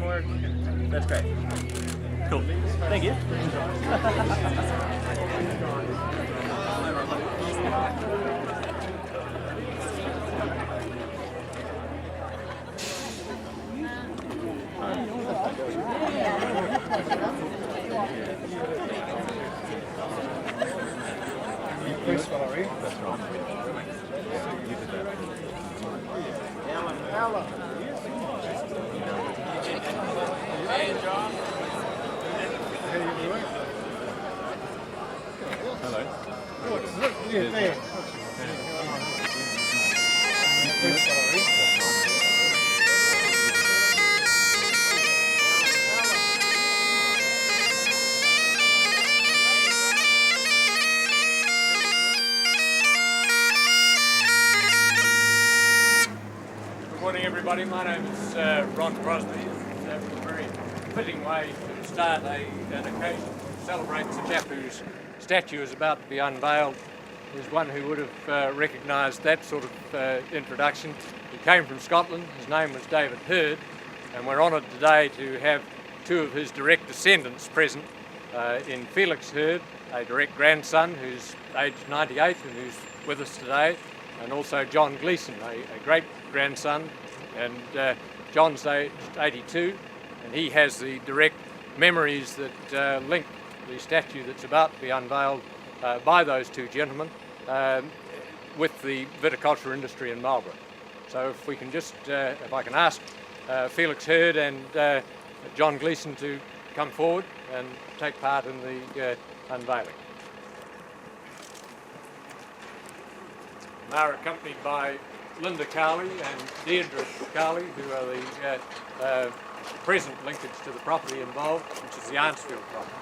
more? That's great. Cool. Thank you. Chris Valerie. That's right. Yeah, you did that. Alan. Hey, John. How you doing? Hello. Yeah, there. Chris Valerie. Good morning, everybody. My name is Ron Crosby. It's a very fitting way to start an occasion to celebrate the chap whose statue is about to be unveiled. Is one who would have recognised that sort of introduction. He came from Scotland. His name was David Hurd, and we're honoured today to have two of his direct descendants present in Felix Hurd, a direct grandson who's aged 98 and who's with us today, and also John Gleeson, a great grandson, and John's aged 82, and he has the direct memories that link the statue that's about to be unveiled by those two gentlemen with the viticulture industry in Marlborough. So if we can just, if I can ask Felix Hurd and John Gleeson to come forward and take part in the unveiling. They're accompanied by Linda Cowley and Deirdre Cowley, who are the present linkage to the property involved, which is the Auntsfield property.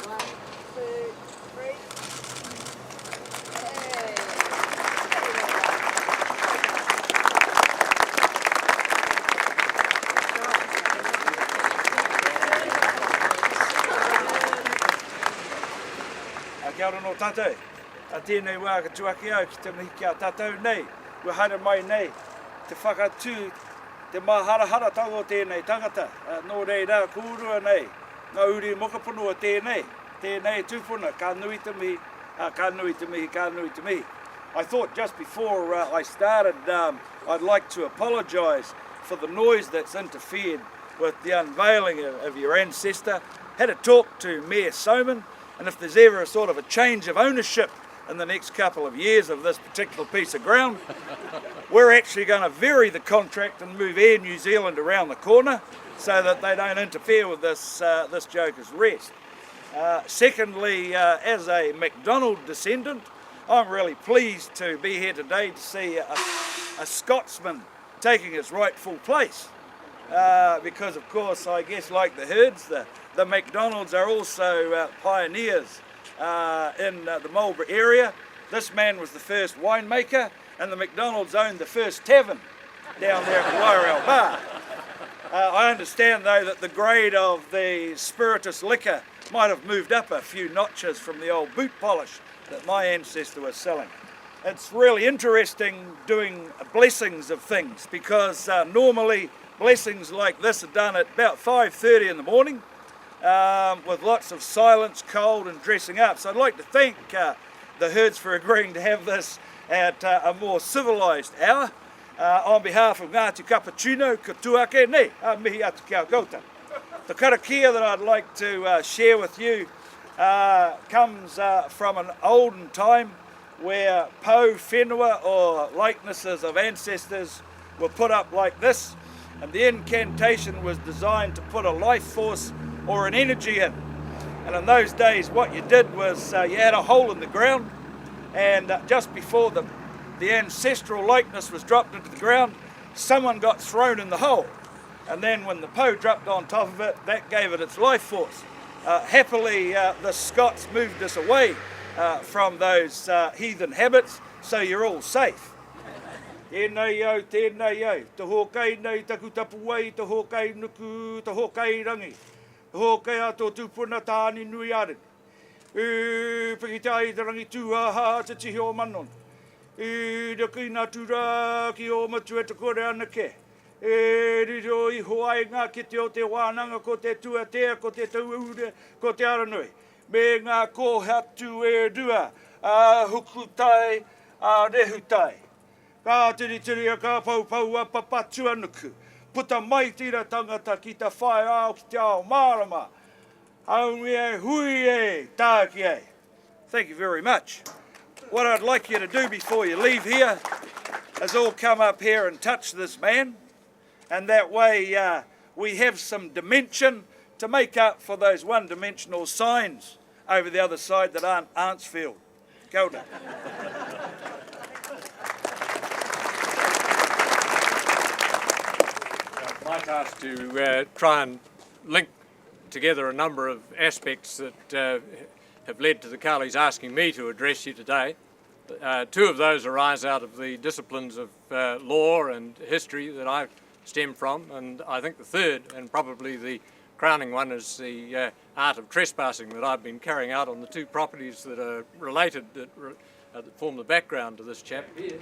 1, 2, 3. Kia ora no tātou. A tēnei wā ka tuaki au ki te mihi ki a tātou nei. Ua hara mai nei. Te whakatū, te maharahara tau o tēnei tangata. Nō rei rā kūrua nei. Ngā uri mokapono o tēnei. Tēnei tūpuna, ka nui te mihi, ka nui te mihi, ka nui te mihi. I thought just before I started, I'd like to apologise for the noise that's interfered with the unveiling of your ancestor. Had a talk to Mayor Soman, and if there's ever a sort of a change of ownership in the next couple of years of this particular piece of ground, we're actually going to vary the contract and move Air New Zealand around the corner so that they don't interfere with this Joker's rest. Secondly, as a McDonald descendant, I'm really pleased to be here today to see a Scotsman taking his rightful place. Because of course, I guess like the Hurds, the McDonalds are also pioneers in the Marlborough area. This man was the first winemaker, and the McDonalds owned the first tavern down there at the Wairau Bar. I understand though that the grade of the spirituous liquor might have moved up a few notches from the old boot polish that my ancestor was selling. It's really interesting doing blessings of things, because normally blessings like this are done at about 5:30 in the morning with lots of silence, cold and dressing up. So I'd like to thank the Hurds for agreeing to have this at a more civilised hour. On behalf of Ngāti Cappuccino, ka tuake nei, mihi atu kia koutou. The karakia that I'd like to share with you comes from an olden time where po whenua, or likenesses of ancestors, were put up like this, and the incantation was designed to put a life force or an energy in. And in those days what you did was you had a hole in the ground, and just before the ancestral likeness was dropped into the ground, someone got thrown in the hole, and then when the po dropped on top of it, that gave it its life force. Happily the Scots moved us away from those heathen habits, so you're all safe. Tēnei au, te hokai nei taku tapu wai, te hokai nuku, te hokai rangi. Te hokai ato tūpuna tāni nui arin. Pakitai te rangi tūhaha te tihi o manon. Te kina tūra ki o matu e te kore anake. E riro I hoai ngā kete o te wānanga, ko te tuatea, ko te tauure, ko te aranui. Me ngā kōhatu e rua, hukutai, rehutai. Ka tiri a ka pau a papatu anuku. Puta mai tira tangata ki ta whae ao ki te ao marama. Aungi e hui e tāki e. Thank you very much. What I'd like you to do before you leave here is all come up here and touch this man. And that way we have some dimension to make up for those one-dimensional signs over the other side that aren't Auntsfield. Kia ora. My task to try and link together a number of aspects that have led to the Cowleys asking me to address you today. Two of those arise out of the disciplines of law and history that I stem from, and I think the third, and probably the crowning one, is the art of trespassing that I've been carrying out on the two properties that are related, that form the background to this chap here,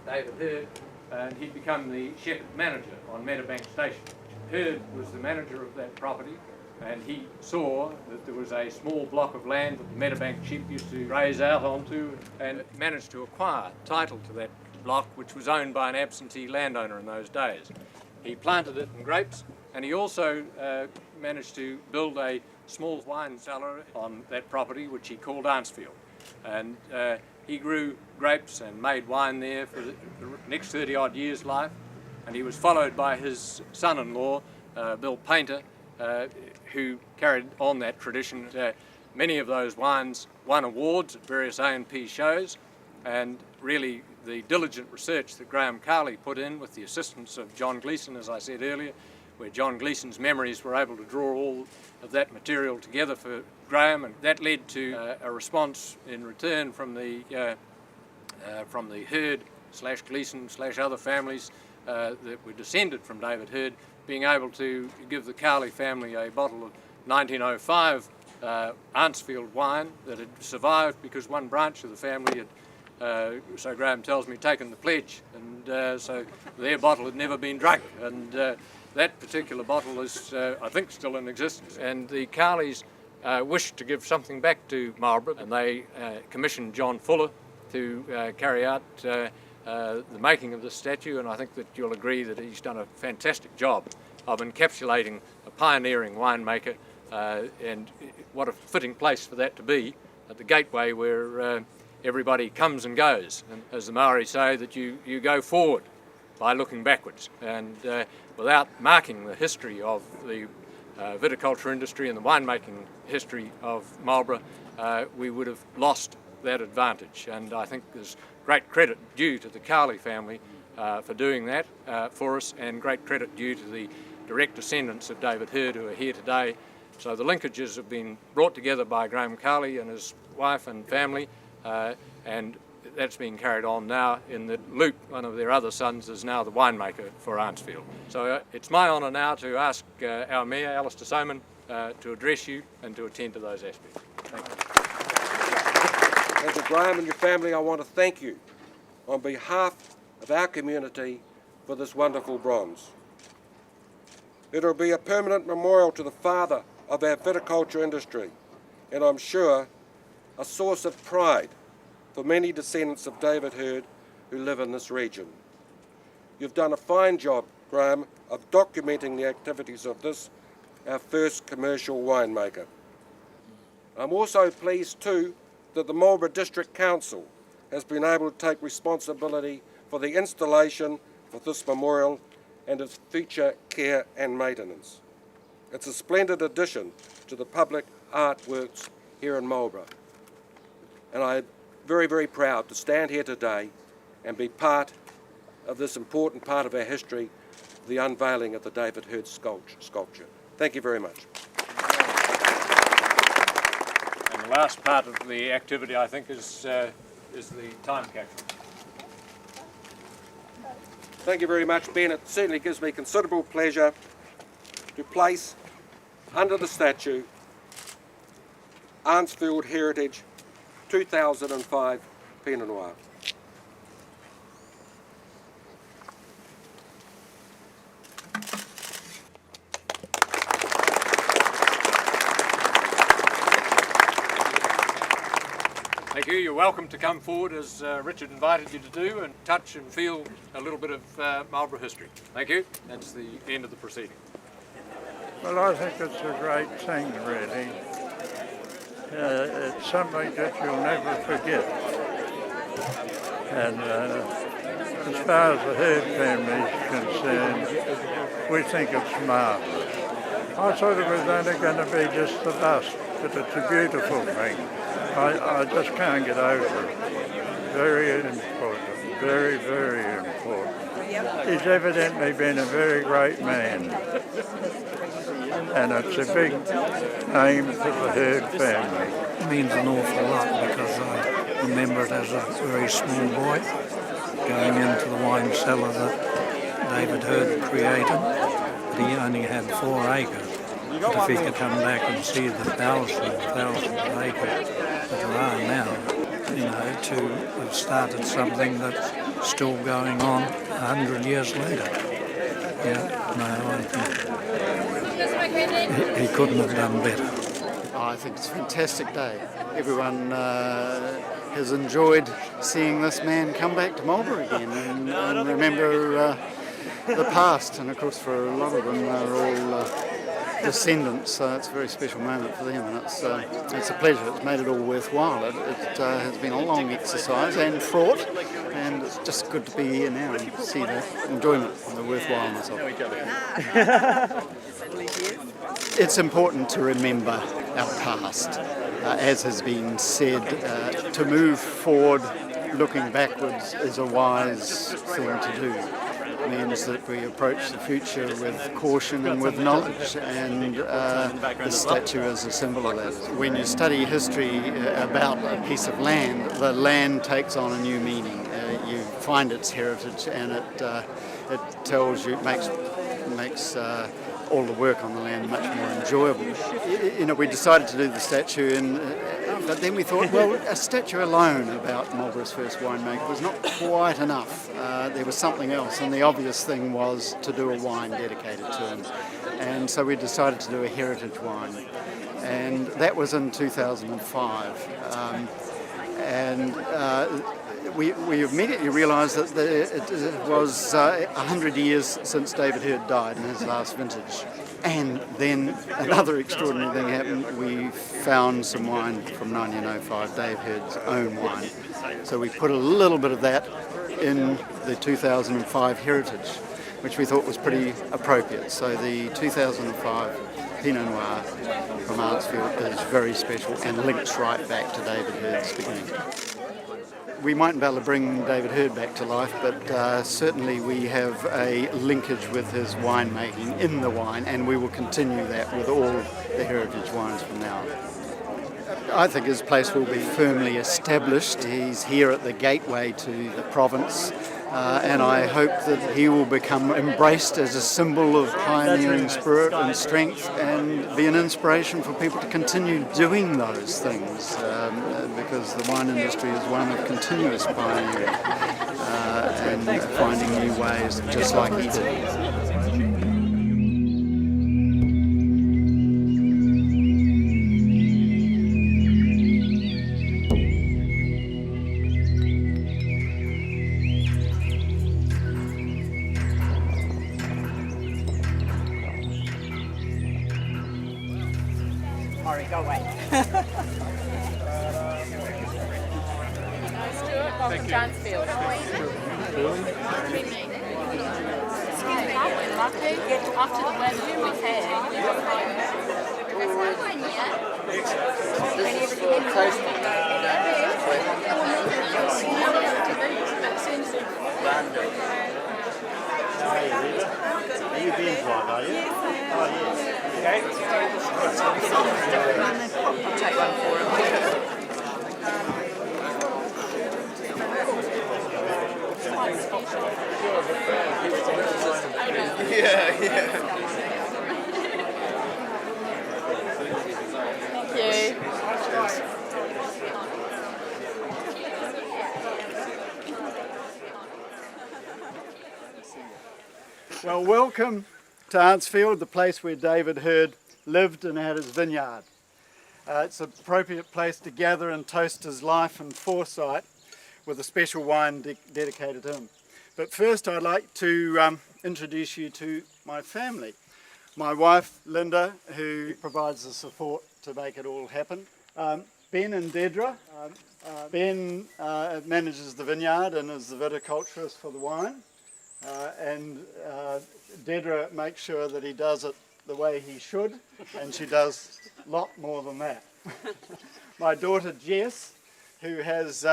David Hurd, and he'd become the shepherd manager on Meadowbank Station. Hurd was the manager of that property, and he saw that there was a small block of land that the Meadowbank sheep used to graze out onto, and managed to acquire title to that block, which was owned by an absentee landowner in those days. He planted it in grapes, and he also managed to build a small wine cellar on that property, which he called Auntsfield. And he grew grapes and made wine there for the next 30-odd years' life, and he was followed by his son-in-law, Bill Painter, who carried on that tradition. Many of those wines won awards at various A&P shows, and really the diligent research that Graeme Cowley put in with the assistance of John Gleeson, as I said earlier, where John Gleeson's memories were able to draw all of that material together for Graeme, and that led to a response in return from the Hurd / Gleeson / other families that were descended from David Hurd, being able to give the Cowley family a bottle of 1905 Auntsfield wine that had survived because one branch of the family had, so Graeme tells me, taken the pledge, and so their bottle had never been drunk, and that particular bottle is, I think, still in existence. And the Cowleys wished to give something back to Marlborough, and they commissioned John Fuller to carry out the making of this statue, and I think that you'll agree that he's done a fantastic job of encapsulating a pioneering winemaker, and what a fitting place for that to be, at the gateway where everybody comes and goes, and as the Maori say, that you go forward by looking backwards, and without marking the history of the viticulture industry and the winemaking history of Marlborough, we would have lost that advantage. And I think there's great credit due to the Cowley family for doing that for us, and great credit due to the direct descendants of David Hurd who are here today. So the linkages have been brought together by Graeme Cowley and his wife and family, and that's being carried on now in that Luke, one of their other sons, is now the winemaker for Auntsfield. So it's my honour now to ask our Mayor, Alistair Soman, to address you and to attend to those aspects. Thank you. And to Graeme and your family, I want to thank you on behalf of our community for this wonderful bronze. It will be a permanent memorial to the father of our viticulture industry, and I'm sure a source of pride for many descendants of David Hurd who live in this region. You've done a fine job, Graeme, of documenting the activities of this, our first commercial winemaker. I'm also pleased too that the Marlborough District Council has been able to take responsibility for the installation of this memorial and its future care and maintenance. It's a splendid addition to the public artworks here in Marlborough, and I'm very, very proud to stand here today and be part of this important part of our history, the unveiling of the David Hurd sculpture. Thank you very much. And the last part of the activity, I think, is the time capsule. Thank you very much, Ben. It certainly gives me considerable pleasure to place under the statue Auntsfield Heritage 2005 Pinot Noir. welcome to come forward as Richard invited you to do and touch and feel a little bit of Marlborough history. Thank you. That's the end of the proceeding. Well, I think it's a great thing, really. It's something that you'll never forget. And as far as the Heard family is concerned, we think it's marvellous. I thought it was only going to be just the bust, but it's a beautiful thing. I just can't get over it. Very important, very, very important. He's evidently been a very great man. And it's a big name for the Heard family. It means an awful lot because I remember it as a very small boy going into the wine cellar that David Heard created. But he only had 4 acres. But if he could come back and see the thousands of acres that there are now, you know, to have started something that's still going on 100 years later. Yeah, no, I think he couldn't have done better. I think it's a fantastic day. Everyone has enjoyed seeing this man come back to Marlborough again and remember the past. And of course, for a lot of them, they're all descendants, so it's a very special moment for them, and it's a pleasure. It's made it all worthwhile. It has been a long exercise and fraught, and it's just good to be here now and see the enjoyment and the worthwhileness of it. It's important to remember our past, as has been said. To move forward, looking backwards, is a wise thing to do. It means that we approach the future with caution and with knowledge, and the statue is a symbol of that. When you study history about a piece of land, the land takes on a new meaning. You find its heritage, and it tells you, makes all the work on the land much more enjoyable. You know, we decided to do the statue, but then we thought, well, a statue alone about Marlborough's first winemaker was not quite enough. There was something else, and the obvious thing was to do a wine dedicated to him. And so we decided to do a heritage wine, and that was in 2005. We immediately realised that it was 100 years since David Heard died in his last vintage. And then another extraordinary thing happened. We found some wine from 1905, Dave Heard's own wine. So we put a little bit of that in the 2005 heritage, which we thought was pretty appropriate. So the 2005 Pinot Noir from Auntsfield is very special and links right back to David Heard's beginning. We mightn't be able to bring David Heard back to life, but certainly we have a linkage with his winemaking in the wine, and we will continue that with all the heritage wines from now on. I think his place will be firmly established. He's here at the gateway to the province, and I hope that he will become embraced as a symbol of pioneering spirit and strength, and be an inspiration for people to continue doing those things, because the wine industry is one of continuous pioneering and finding new ways, just like he did. Go away. Welcome to Auntsfield. Lucky. After the weather we've had. This is for tasting. Are you being drive, are you? Oh, yes. Okay. I'll take one for him. Yeah. Thank you. Well, welcome to Auntsfield, the place where David Heard lived and had his vineyard. It's an appropriate place to gather and toast his life and foresight with a special wine dedicated to him. But first I'd like to introduce you to my family. My wife Linda, who provides the support to make it all happen. Ben and Dedra. Ben manages the vineyard and is the viticulturist for the wine. And Dedra makes sure that he does it the way he should, and she does a lot more than that. My daughter Jess, who has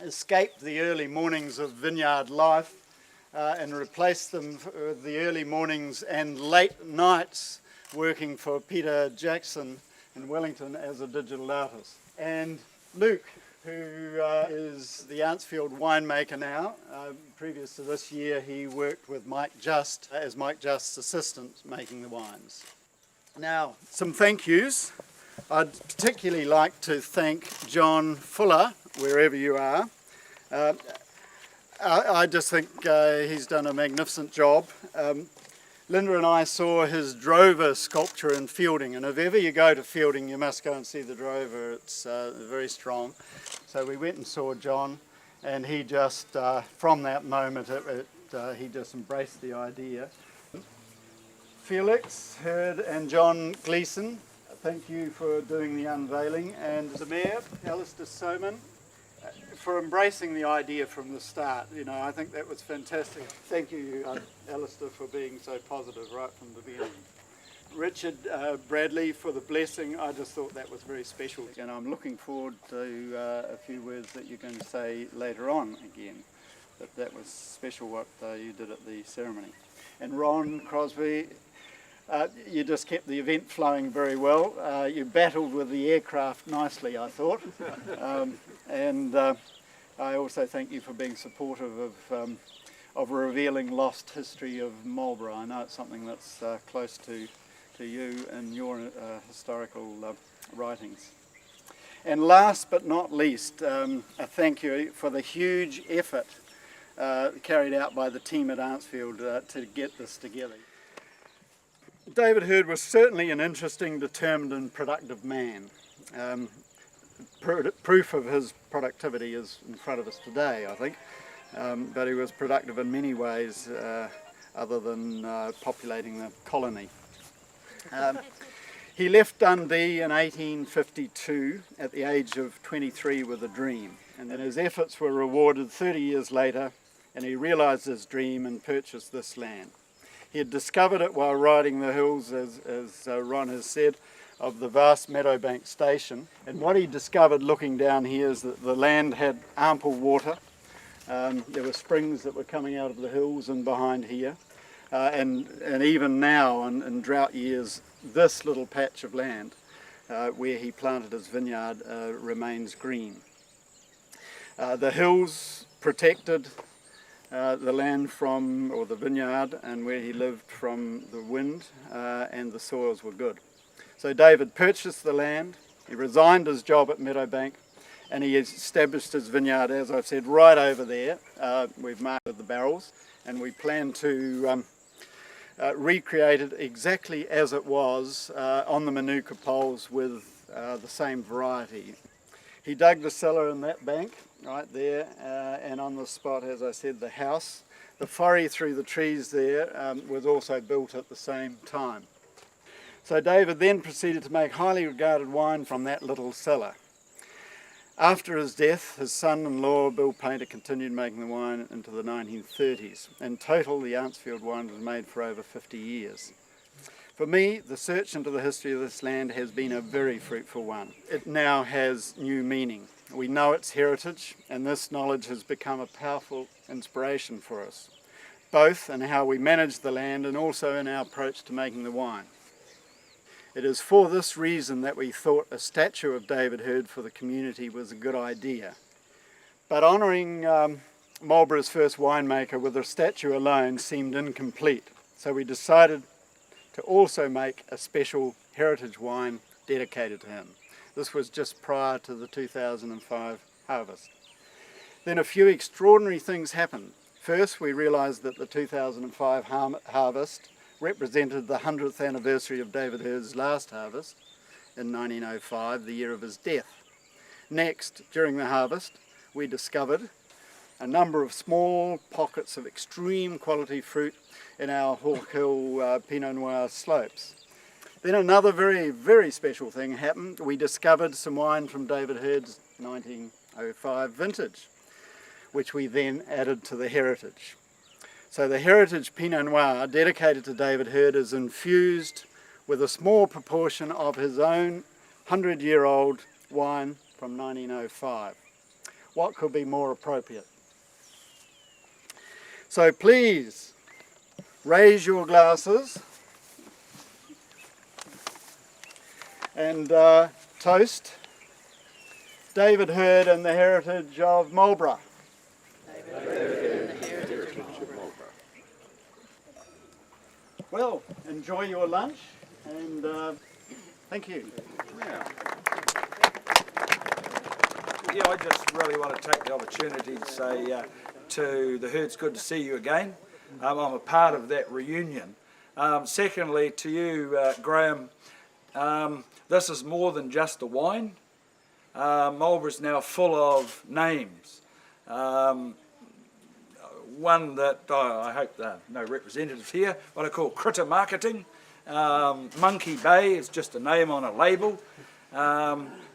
escaped the early mornings of vineyard life and replaced them with the early mornings and late nights working for Peter Jackson in Wellington as a digital artist. And Luke, who is the Auntsfield winemaker now. Previous to this year, he worked with Mike Just as Mike Just's assistant making the wines. Now, some thank yous. I'd particularly like to thank John Fuller, wherever you are. I just think he's done a magnificent job. Linda and I saw his drover sculpture in Fielding, and if ever you go to Fielding, you must go and see the drover. It's very strong. So we went and saw John, and he just, from that moment, he just embraced the idea. Felix Hurd and John Gleeson, thank you for doing the unveiling, and the Mayor, Alistair Soman, for embracing the idea from the start. You know, I think that was fantastic. Thank you, Alistair, for being so positive right from the beginning. Richard Bradley for the blessing. I just thought that was very special, and I'm looking forward to a few words that you're going to say later on again. But that was special what you did at the ceremony. And Ron Crosby, you just kept the event flowing very well. You battled with the aircraft nicely, I thought. And I also thank you for being supportive of revealing lost history of Marlborough. I know it's something that's close to you and your historical writings. And last but not least, a thank you for the huge effort carried out by the team at Auntsfield to get this together. David Hurd was certainly an interesting, determined and productive man. Proof of his productivity is in front of us today, I think, but he was productive in many ways other than populating the colony. He left Dundee in 1852 at the age of 23 with a dream, and then his efforts were rewarded 30 years later, and he realised his dream and purchased this land. He had discovered it while riding the hills, as Ron has said, of the vast Meadowbank station. And what he discovered looking down here is that the land had ample water. There were springs that were coming out of the hills and behind here. And even now, in drought years, this little patch of land where he planted his vineyard remains green. The hills protected the land from, or the vineyard, and where he lived from the wind, and the soils were good. So David purchased the land, he resigned his job at Meadowbank, and he established his vineyard, as I've said, right over there. We've marked the barrels, and we plan to recreate it exactly as it was on the Manuka poles with the same variety. He dug the cellar in that bank, right there, and on the spot, as I said, the house. The forry through the trees there was also built at the same time. So David then proceeded to make highly regarded wine from that little cellar. After his death, his son-in-law, Bill Painter, continued making the wine into the 1930s. In total, the Auntsfield wine was made for over 50 years. For me, the search into the history of this land has been a very fruitful one. It now has new meaning. We know its heritage, and this knowledge has become a powerful inspiration for us, both in how we manage the land and also in our approach to making the wine. It is for this reason that we thought a statue of David Hurd for the community was a good idea. But honouring Marlborough's first winemaker with a statue alone seemed incomplete, so we decided to also make a special heritage wine dedicated to him. This was just prior to the 2005 harvest. Then a few extraordinary things happened. First, we realised that the 2005 harvest represented the 100th anniversary of David Hurd's last harvest, in 1905, the year of his death. Next, during the harvest, we discovered a number of small pockets of extreme quality fruit in our Hawk Hill Pinot Noir slopes. Then another very, very special thing happened. We discovered some wine from David Hurd's 1905 vintage, which we then added to the heritage. So the heritage Pinot Noir dedicated to David Hurd is infused with a small proportion of his own 100-year-old wine from 1905. What could be more appropriate? So please raise your glasses and toast David Hurd and the heritage of Marlborough. Well, enjoy your lunch and thank you. Yeah, I just really want to take the opportunity to say to the Hurds, good to see you again. I'm a part of that reunion. Secondly, to you, Graeme, this is more than just a wine. Marlborough's now full of names. One that I hope there are no representatives here, what I call critter marketing. Monkey Bay is just a name on a label.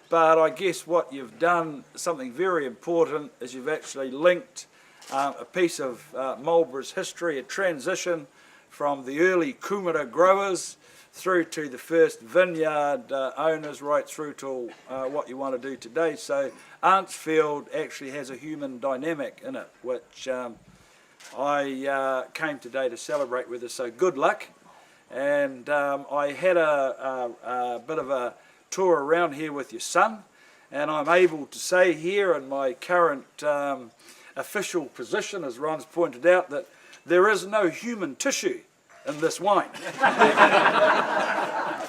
But I guess what you've done, something very important, is you've actually linked a piece of Marlborough's history, a transition from the early kumara growers through to the first vineyard owners, right through to what you want to do today. So Auntsfield actually has a human dynamic in it, which I came today to celebrate with us. So good luck. And I had a bit of a tour around here with your son, and I'm able to say here in my current official position, as Ron's pointed out, that there is no human tissue in this wine.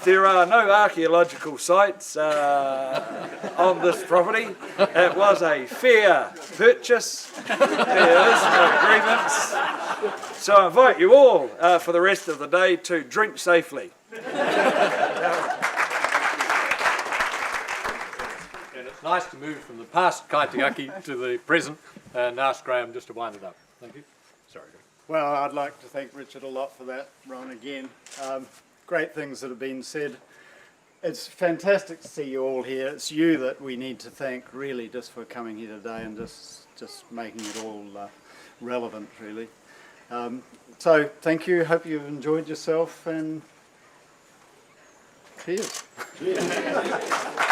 There are no archaeological sites on this property. It was a fair purchase. There is no agreements. So I invite you all for the rest of the day to drink safely. It's nice to move from the past kaitiaki to the present and ask Graeme just to wind it up. Thank you. Sorry. Well, I'd like to thank Richard a lot for that, Ron, again. Great things that have been said. It's fantastic to see you all here. It's you that we need to thank, really, just for coming here today and just making it all relevant, really. So, thank you. Hope you've enjoyed yourself, and cheers. Cheers.